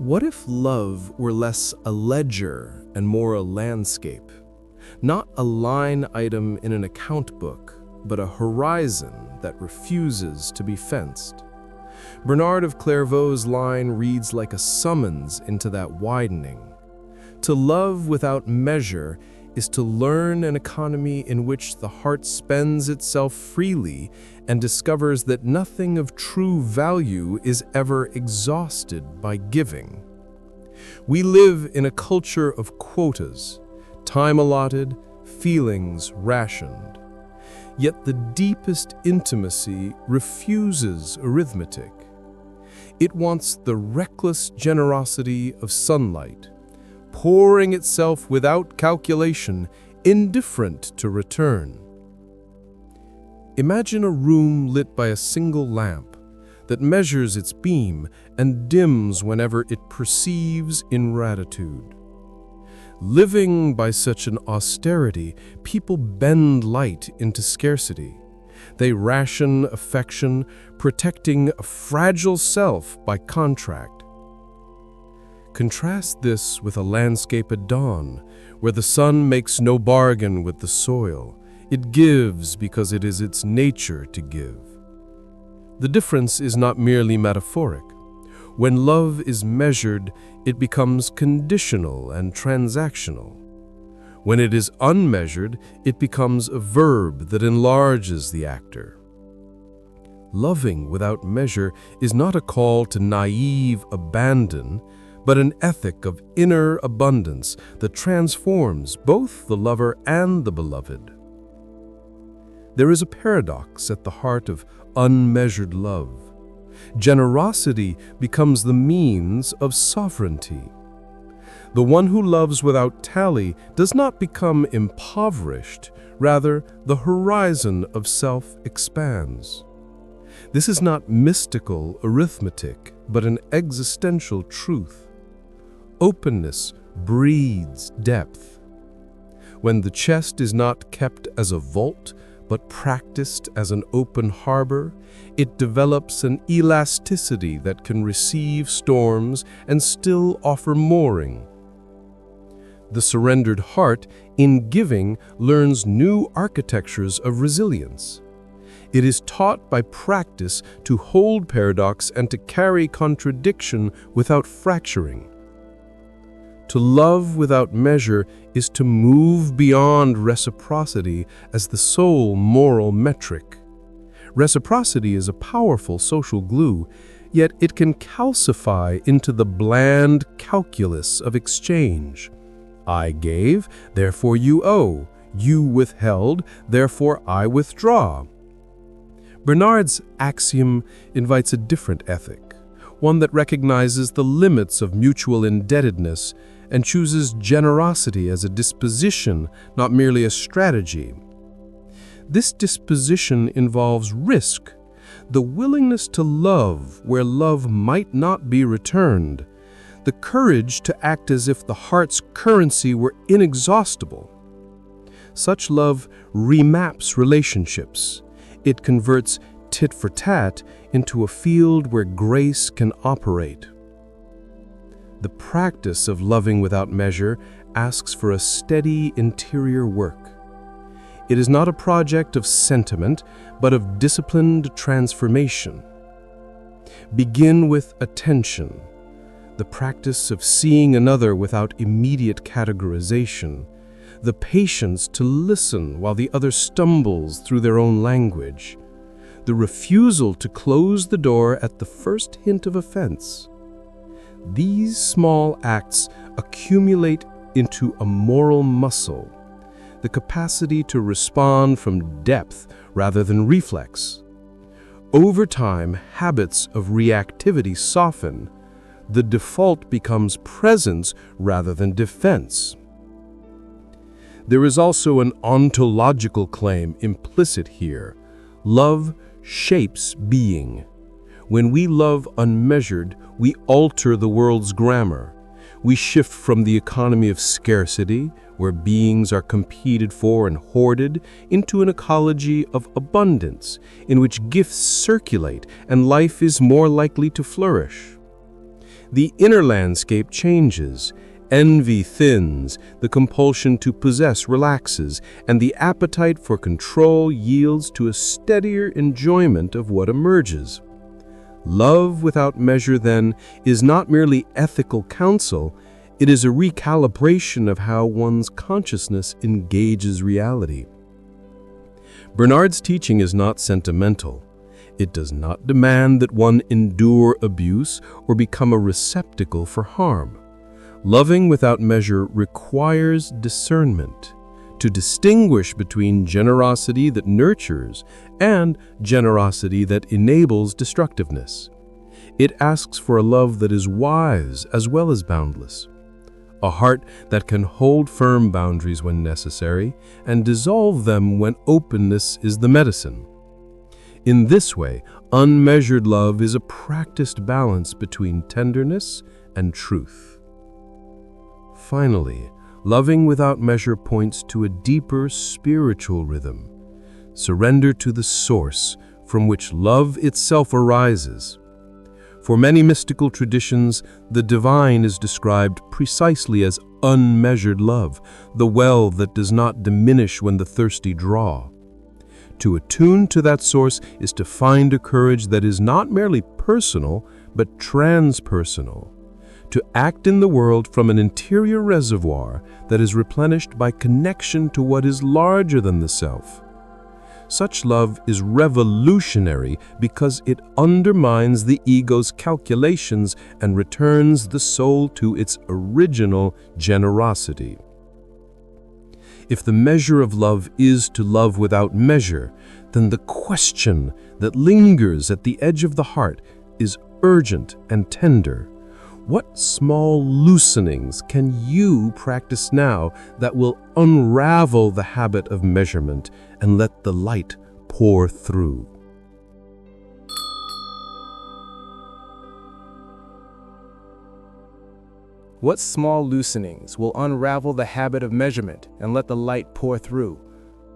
What if love were less a ledger and more a landscape? Not a line item in an account book, but a horizon that refuses to be fenced. Bernard of Clairvaux's line reads like a summons into that widening. To love without measure is to learn an economy in which the heart spends itself freely and discovers that nothing of true value is ever exhausted by giving. We live in a culture of quotas, time allotted, feelings rationed. Yet the deepest intimacy refuses arithmetic. It wants the reckless generosity of sunlight, pouring itself without calculation, indifferent to return. Imagine a room lit by a single lamp that measures its beam and dims whenever it perceives ingratitude. Living by such an austerity, people bend light into scarcity. They ration affection, protecting a fragile self by contract. Contrast this with a landscape at dawn, where the sun makes no bargain with the soil. It gives because it is its nature to give. The difference is not merely metaphoric. When love is measured, it becomes conditional and transactional. When it is unmeasured, it becomes a verb that enlarges the actor. Loving without measure is not a call to naive abandon, but an ethic of inner abundance that transforms both the lover and the beloved. There is a paradox at the heart of unmeasured love. Generosity becomes the means of sovereignty. The one who loves without tally does not become impoverished, rather, the horizon of self expands. This is not mystical arithmetic, but an existential truth. Openness breeds depth. When the chest is not kept as a vault, but practiced as an open harbor, it develops an elasticity that can receive storms and still offer mooring. The surrendered heart, in giving, learns new architectures of resilience. It is taught by practice to hold paradox and to carry contradiction without fracturing. To love without measure is to move beyond reciprocity as the sole moral metric. Reciprocity is a powerful social glue, yet it can calcify into the bland calculus of exchange. I gave, therefore you owe. You withheld, therefore I withdraw. Bernard's axiom invites a different ethic, one that recognizes the limits of mutual indebtedness and chooses generosity as a disposition, not merely a strategy. This disposition involves risk, the willingness to love where love might not be returned, the courage to act as if the heart's currency were inexhaustible. Such love remaps relationships. It converts tit for tat into a field where grace can operate. The practice of loving without measure asks for a steady interior work. It is not a project of sentiment, but of disciplined transformation. Begin with attention, the practice of seeing another without immediate categorization, the patience to listen while the other stumbles through their own language, the refusal to close the door at the first hint of offense. These small acts accumulate into a moral muscle, the capacity to respond from depth rather than reflex. Over time, habits of reactivity soften. The default becomes presence rather than defense. There is also an ontological claim implicit here. Love shapes being. When we love unmeasured, we alter the world's grammar. We shift from the economy of scarcity, where beings are competed for and hoarded, into an ecology of abundance, in which gifts circulate and life is more likely to flourish. the inner landscape changes. Envy thins, the compulsion to possess relaxes, and the appetite for control yields to a steadier enjoyment of what emerges. Love without measure, then, is not merely ethical counsel, it is a recalibration of how one's consciousness engages reality. Bernard's teaching is not sentimental. It does not demand that one endure abuse or become a receptacle for harm. Loving without measure requires discernment to distinguish between generosity that nurtures and generosity that enables destructiveness. It asks for a love that is wise as well as boundless, a heart that can hold firm boundaries when necessary and dissolve them when openness is the medicine. In this way, unmeasured love is a practiced balance between tenderness and truth. Finally, loving without measure points to a deeper spiritual rhythm, surrender to the source from which love itself arises. For many mystical traditions, the divine is described precisely as unmeasured love, the well that does not diminish when the thirsty draw. To attune to that source is to find a courage that is not merely personal, but transpersonal. To act in the world from an interior reservoir that is replenished by connection to what is larger than the self. Such love is revolutionary because it undermines the ego's calculations and returns the soul to its original generosity. If the measure of love is to love without measure, then the question that lingers at the edge of the heart is urgent and tender. What small loosenings can you practice now that will unravel the habit of measurement and let the light pour through? What small loosenings will unravel the habit of measurement and let the light pour through?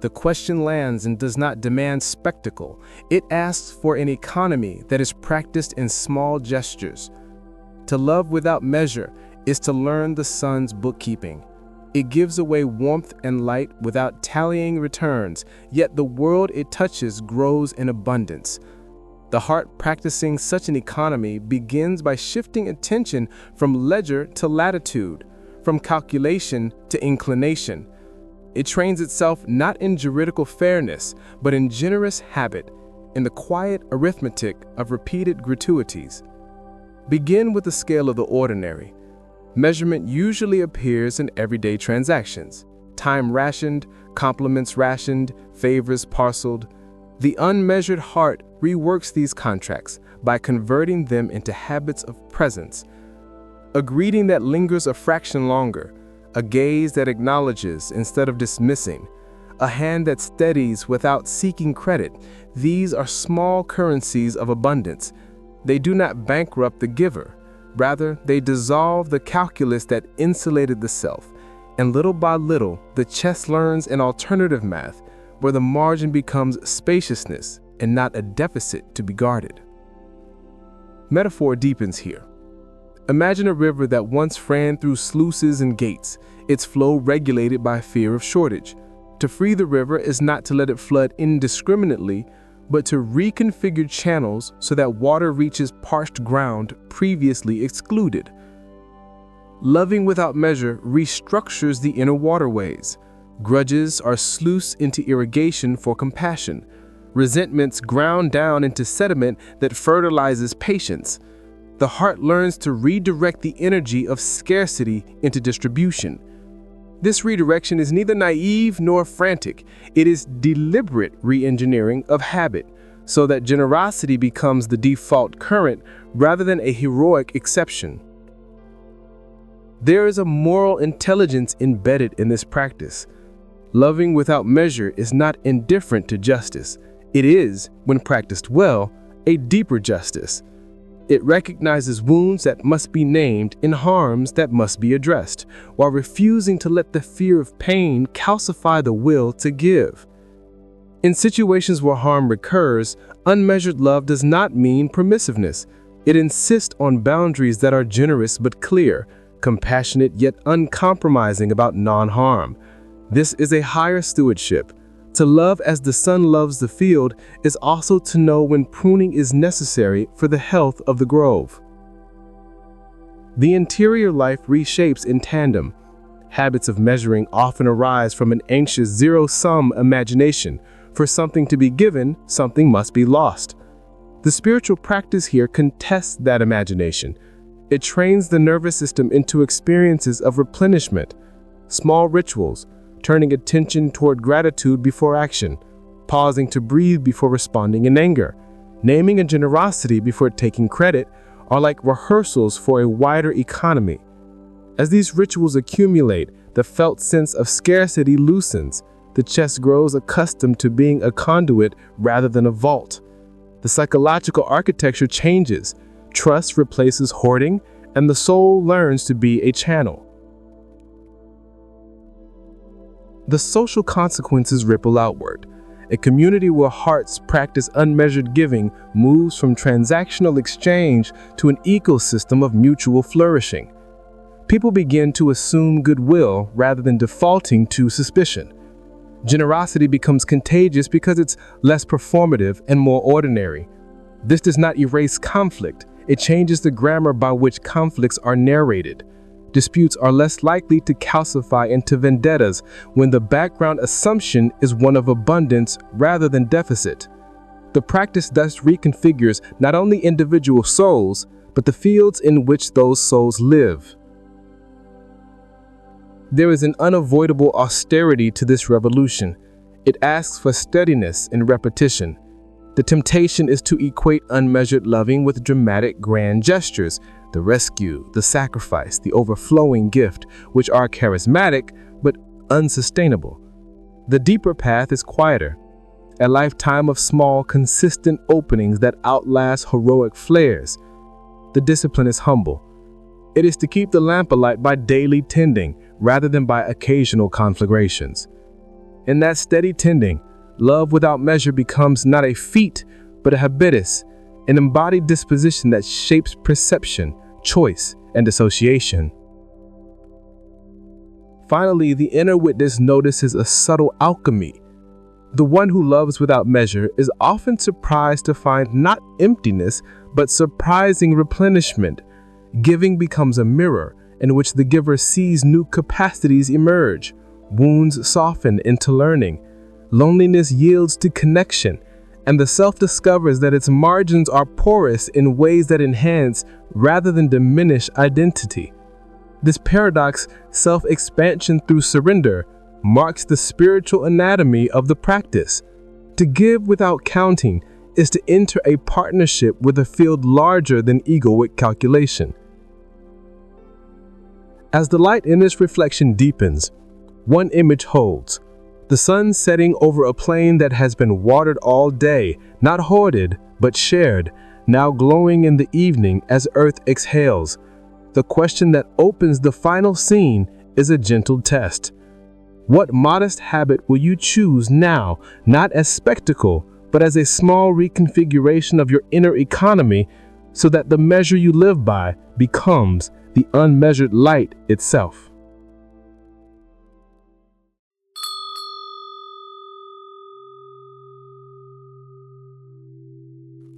The question lands and does not demand spectacle. It asks for an economy that is practiced in small gestures. To love without measure is to learn the sun's bookkeeping. It gives away warmth and light without tallying returns, yet the world it touches grows in abundance. The heart practicing such an economy begins by shifting attention from ledger to latitude, from calculation to inclination. It trains itself not in juridical fairness, but in generous habit, in the quiet arithmetic of repeated gratuities. Begin with the scale of the ordinary. Measurement usually appears in everyday transactions. Time rationed, compliments rationed, favors parceled. The unmeasured heart reworks these contracts by converting them into habits of presence. A greeting that lingers a fraction longer, a gaze that acknowledges instead of dismissing, a hand that steadies without seeking credit. These are small currencies of abundance. They do not bankrupt the giver. Rather, they dissolve the calculus that insulated the self, and little by little, the chess learns an alternative math where the margin becomes spaciousness and not a deficit to be guarded. Metaphor deepens here. Imagine a river that once ran through sluices and gates, its flow regulated by fear of shortage. To free the river is not to let it flood indiscriminately, but to reconfigure channels so that water reaches parched ground previously excluded. Loving without measure restructures the inner waterways. Grudges are sluiced into irrigation for compassion. Resentments ground down into sediment that fertilizes patience. The heart learns to redirect the energy of scarcity into distribution. This redirection is neither naive nor frantic. It is deliberate re-engineering of habit, so that generosity becomes the default current rather than a heroic exception. There is a moral intelligence embedded in this practice. Loving without measure is not indifferent to justice. It is, when practiced well, a deeper justice. It recognizes wounds that must be named and harms that must be addressed, while refusing to let the fear of pain calcify the will to give. In situations where harm recurs, unmeasured love does not mean permissiveness. It insists on boundaries that are generous but clear, compassionate yet uncompromising about non-harm. This is a higher stewardship. To love as the sun loves the field is also to know when pruning is necessary for the health of the grove. The interior life reshapes in tandem. Habits of measuring often arise from an anxious zero-sum imagination. For something to be given, something must be lost. The spiritual practice here contests that imagination. It trains the nervous system into experiences of replenishment, small rituals, turning attention toward gratitude before action, pausing to breathe before responding in anger, naming a generosity before taking credit, are like rehearsals for a wider economy. As these rituals accumulate, the felt sense of scarcity loosens. The chest grows accustomed to being a conduit rather than a vault. The psychological architecture changes. Trust replaces hoarding, and the soul learns to be a channel. The social consequences ripple outward. A community where hearts practice unmeasured giving moves from transactional exchange to an ecosystem of mutual flourishing. People begin to assume goodwill rather than defaulting to suspicion. Generosity becomes contagious because it's less performative and more ordinary. This does not erase conflict. It changes the grammar by which conflicts are narrated. Disputes are less likely to calcify into vendettas when the background assumption is one of abundance rather than deficit. The practice thus reconfigures not only individual souls, but the fields in which those souls live. There is an unavoidable austerity to this revolution. It asks for steadiness and repetition. The temptation is to equate unmeasured loving with dramatic grand gestures, the rescue, the sacrifice, the overflowing gift, which are charismatic but unsustainable. The deeper path is quieter, a lifetime of small, consistent openings that outlast heroic flares. The discipline is humble. It is to keep the lamp alight by daily tending rather than by occasional conflagrations. In that steady tending, love without measure becomes not a feat, but a habitus, an embodied disposition that shapes perception, choice, and association. Finally, the inner witness notices a subtle alchemy. The one who loves without measure is often surprised to find not emptiness, but surprising replenishment. Giving becomes a mirror in which the giver sees new capacities emerge. Wounds soften into learning. Loneliness yields to connection, and the self discovers that its margins are porous in ways that enhance rather than diminish identity. This paradox, self-expansion through surrender, marks the spiritual anatomy of the practice. To give without counting is to enter a partnership with a field larger than egoic calculation. As the light in this reflection deepens, one image holds: the sun setting over a plain that has been watered all day, not hoarded, but shared, now glowing in the evening as earth exhales. The question that opens the final scene is a gentle test. What modest habit will you choose now, not as spectacle, but as a small reconfiguration of your inner economy, so that the measure you live by becomes the unmeasured light itself?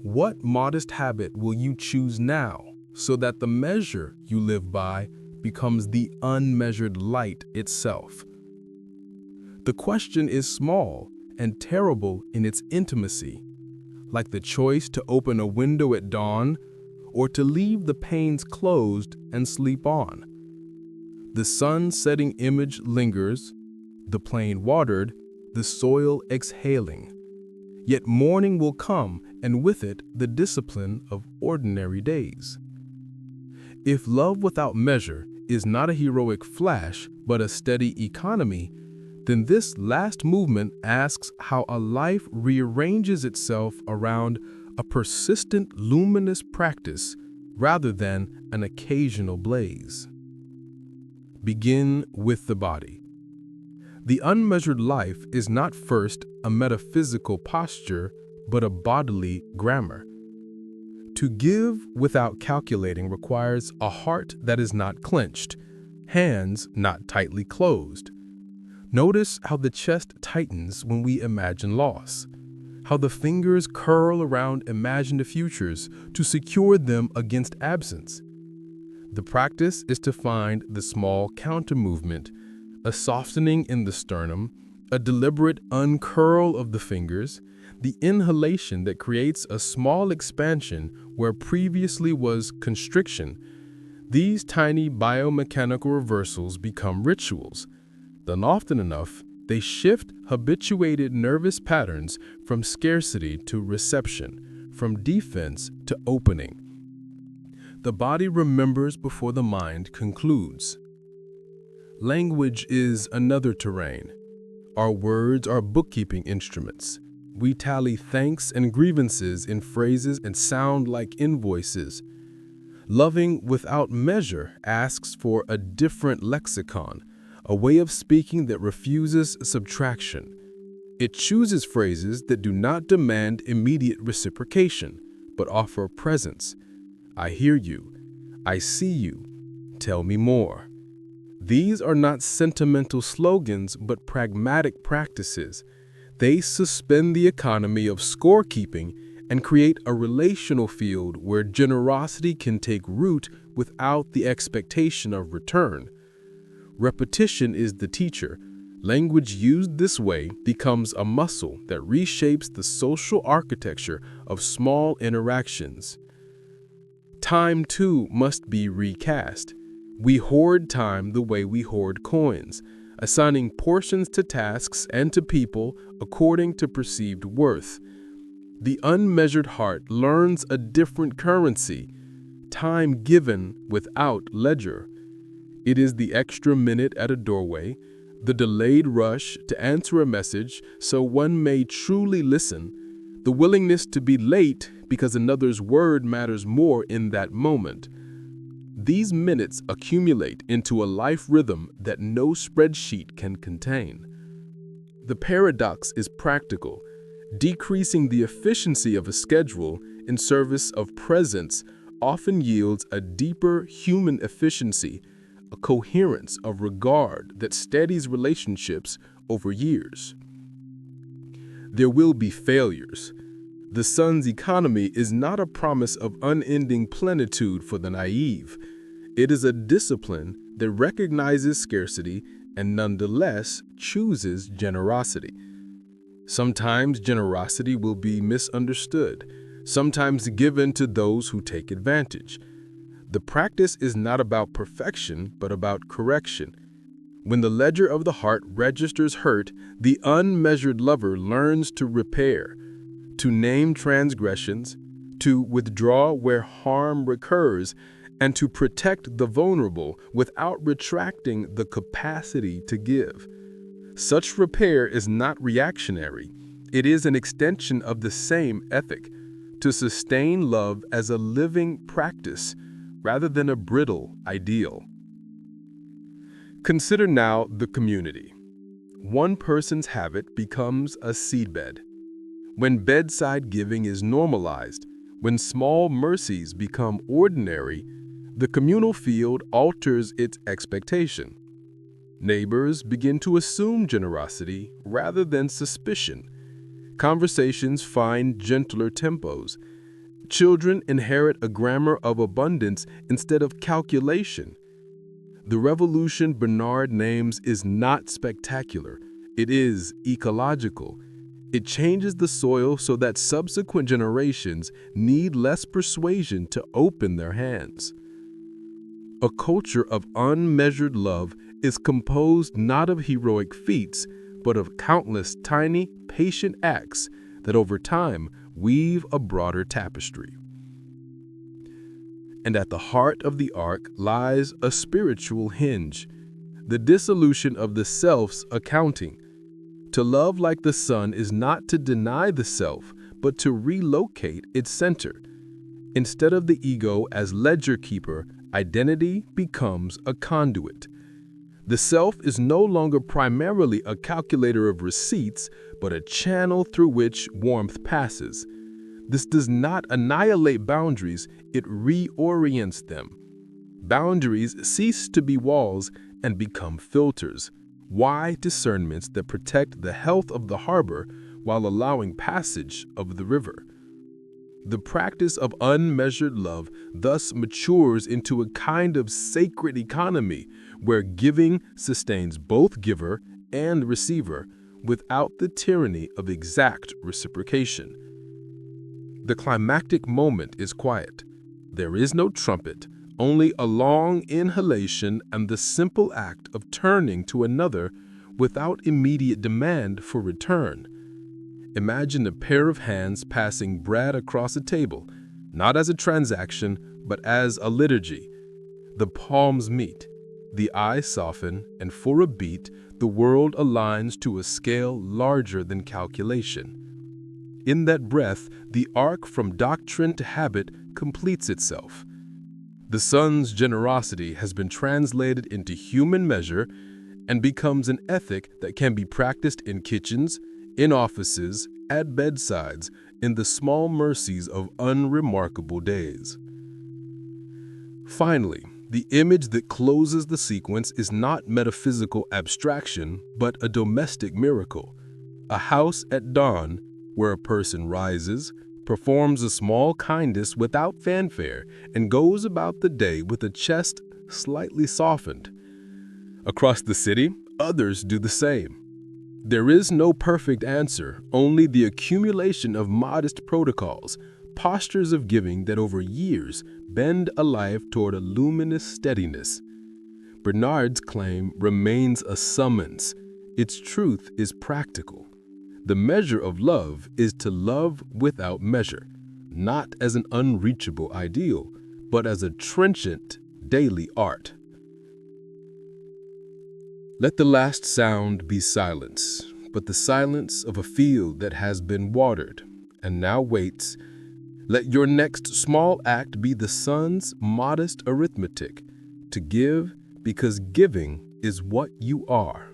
What modest habit will you choose now, so that the measure you live by becomes the unmeasured light itself? The question is small and terrible in its intimacy, like the choice to open a window at dawn or to leave the panes closed and sleep on. The sun-setting image lingers, the plain watered, the soil exhaling. Yet morning will come, and with it the discipline of ordinary days. If love without measure is not a heroic flash, but a steady economy, then this last movement asks how a life rearranges itself around a persistent, luminous practice rather than an occasional blaze. Begin with the body. The unmeasured life is not first a metaphysical posture, but a bodily grammar. To give without calculating requires a heart that is not clenched, hands not tightly closed. Notice how the chest tightens when we imagine loss, how the fingers curl around imagined futures to secure them against absence. The practice is to find the small counter movement, a softening in the sternum, a deliberate uncurl of the fingers, the inhalation that creates a small expansion where previously was constriction. These tiny biomechanical reversals become rituals. Then often enough, they shift habituated nervous patterns from scarcity to reception, from defense to opening. The body remembers before the mind concludes. Language is another terrain. Our words are bookkeeping instruments. We tally thanks and grievances in phrases and sound like invoices. Loving without measure asks for a different lexicon, a way of speaking that refuses subtraction. It chooses phrases that do not demand immediate reciprocation, but offer presence. I hear you. I see you. Tell me more. These are not sentimental slogans, but pragmatic practices. They suspend the economy of scorekeeping and create a relational field where generosity can take root without the expectation of return. Repetition is the teacher. Language used this way becomes a muscle that reshapes the social architecture of small interactions. Time, too, must be recast. We hoard time the way we hoard coins, assigning portions to tasks and to people according to perceived worth. The unmeasured heart learns a different currency, time given without ledger. It is the extra minute at a doorway, the delayed rush to answer a message so one may truly listen, the willingness to be late because another's word matters more in that moment. These minutes accumulate into a life rhythm that no spreadsheet can contain. The paradox is practical. Decreasing the efficiency of a schedule in service of presence often yields a deeper human efficiency, a coherence of regard that steadies relationships over years. There will be failures. The sun's economy is not a promise of unending plenitude for the naive. It is a discipline that recognizes scarcity and nonetheless chooses generosity. Sometimes generosity will be misunderstood, sometimes given to those who take advantage. The practice is not about perfection, but about correction. When the ledger of the heart registers hurt, the unmeasured lover learns to repair, to name transgressions, to withdraw where harm recurs, and to protect the vulnerable without retracting the capacity to give. Such repair is not reactionary. It is an extension of the same ethic, to sustain love as a living practice rather than a brittle ideal. Consider now the community. One person's habit becomes a seedbed. When bedside giving is normalized, when small mercies become ordinary, the communal field alters its expectation. Neighbors begin to assume generosity rather than suspicion. Conversations find gentler tempos. Children inherit a grammar of abundance instead of calculation. The revolution Bernard names is not spectacular. It is ecological. It changes the soil so that subsequent generations need less persuasion to open their hands. A culture of unmeasured love is composed not of heroic feats, but of countless tiny, patient acts that over time weave a broader tapestry. And at the heart of the arc lies a spiritual hinge, the dissolution of the self's accounting. To love like the sun is not to deny the self, but to relocate its center. Instead of the ego as ledger keeper, identity becomes a conduit. The self is no longer primarily a calculator of receipts, but a channel through which warmth passes. This does not annihilate boundaries, it reorients them. Boundaries cease to be walls and become filters, wide discernments that protect the health of the harbor while allowing passage of the river. The practice of unmeasured love thus matures into a kind of sacred economy where giving sustains both giver and receiver without the tyranny of exact reciprocation. The climactic moment is quiet. There is no trumpet, only a long inhalation and the simple act of turning to another without immediate demand for return. Imagine a pair of hands passing bread across a table, not as a transaction, but as a liturgy. The palms meet, the eyes soften, and for a beat, the world aligns to a scale larger than calculation. In that breath, the arc from doctrine to habit completes itself. The sun's generosity has been translated into human measure and becomes an ethic that can be practiced in kitchens, in offices, at bedsides, in the small mercies of unremarkable days. Finally, the image that closes the sequence is not metaphysical abstraction, but a domestic miracle. A house at dawn, where a person rises, performs a small kindness without fanfare, and goes about the day with a chest slightly softened. Across the city, others do the same. There is no perfect answer, only the accumulation of modest protocols, postures of giving that over years bend a life toward a luminous steadiness. Bernard's claim remains a summons. Its truth is practical. The measure of love is to love without measure, not as an unreachable ideal, but as a trenchant daily art. Let the last sound be silence, but the silence of a field that has been watered and now waits. Let your next small act be the sun's modest arithmetic, to give because giving is what you are.